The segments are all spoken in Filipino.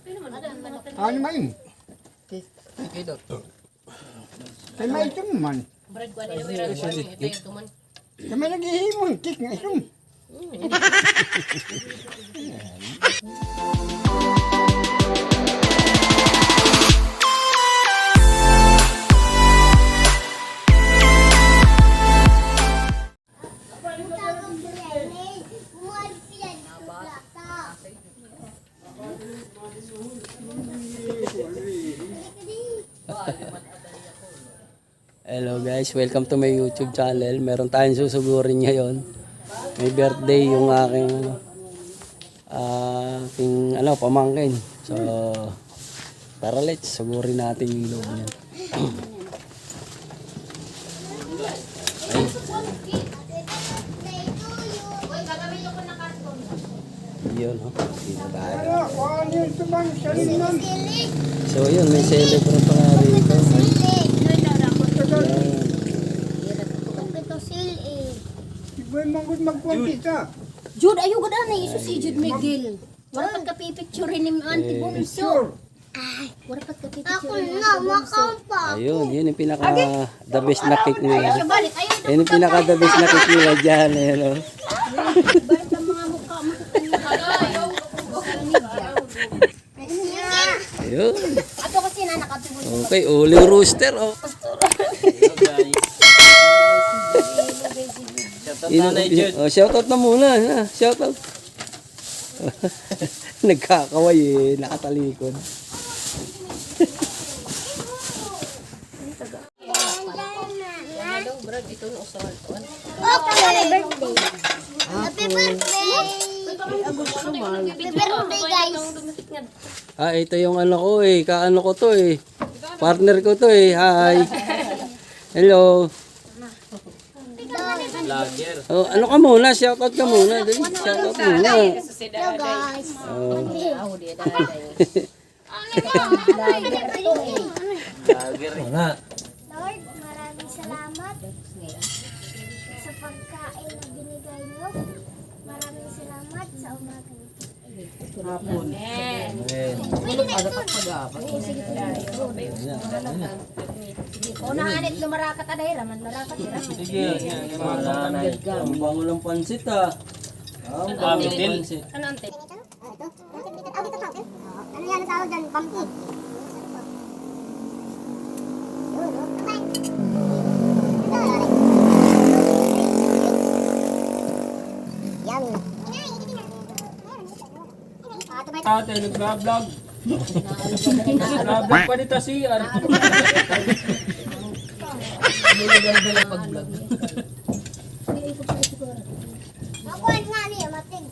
Ano main? Ito. Ay may ito man. Kami naghihimon, kik nga ito. Hello guys, welcome to my YouTube channel. Meron tayong susugurin ngayon. May birthday yung aking pamangkin. So tara, let's sugurin natin yung loob niya. Yun, oh. Dito tayo. So yun, may celebrate pa nga rito. Jude, ayaw ko na iso si Jude Miguel. Wala pat kapipicture ni Auntie Bunso. Ay, wala pat kapipicture ni Auntie Bunso. Ayun, yun yung pinaka the best na cake nila. Balik, Yun yung pinaka the best na cake nila dyan. Ayun, oh. balik ang mga mukha mo. Ayun. Ato kasi na nakatubod. Okay, uling rooster, oh. Shoutout na muna. Shoutout. Nagkakaway eh. Nakatalikod. Happy birthday! Happy birthday, guys! Ito yung ano ko eh. Kaano ko to eh. Partner ko to eh. Hi. Hello. Oh, ano ka muna? Shoutout ka muna. Shoutout muna. Hello, guys! Oh. Lord, maraming salamat sa pagkain na binigay niyo. Maraming salamat sa umaga nito. Una anit lumarakat aday raman larakat Sige. Ang bango ng pansit ah. Ang bango ng pansit. Ano ante? Ano yan ang tawag dyan? Bumpy. Yummy. Ate, nag-vlog. Nag-vlog pa dito si Ako nga niya, matig.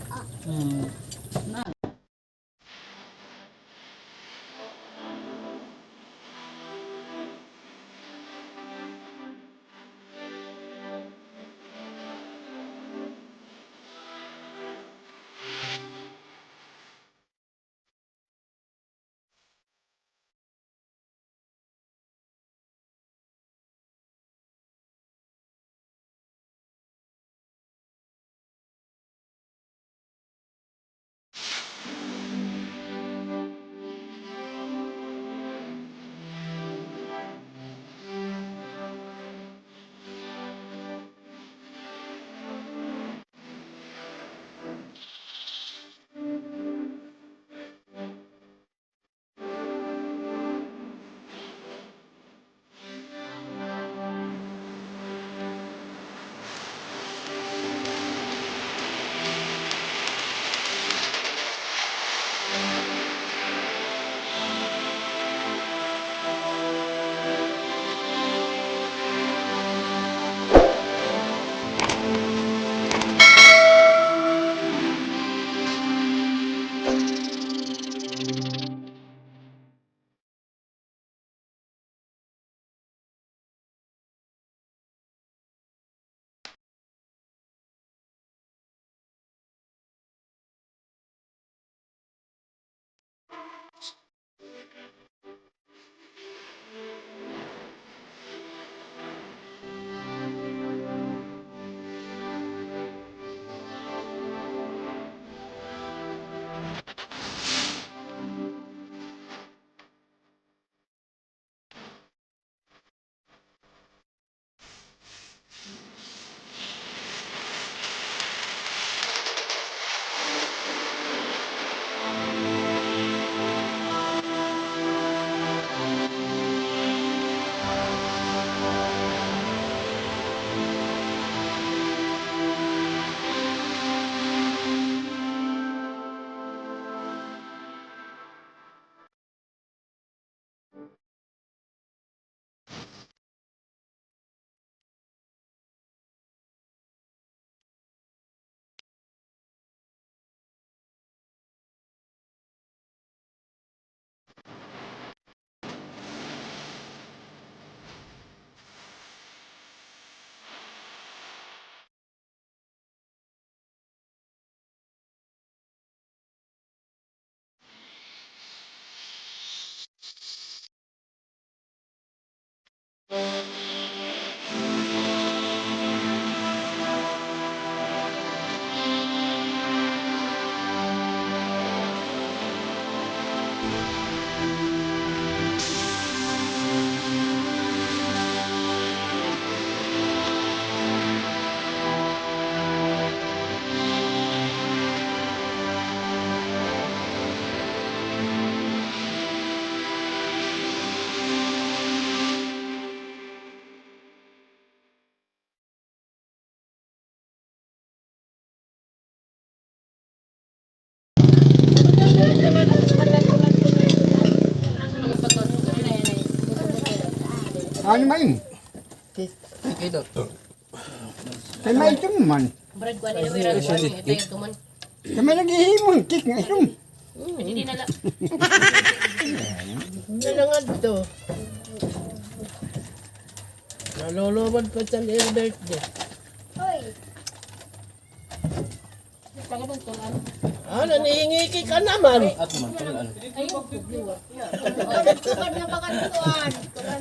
Ano main? Ito. Kay may itom man. Brad ko alin wala ko ito yung tuman. Kami naghihimong kik nga itom. Hindi nala. Nalangad to. Nalulubad pa sa iyong birthday. Hoy, Pagabang tulan. Nanihingiki ka naman. At naman, tulan. Ay, pagdiwa. Tukan na pagkatuan. Tulan.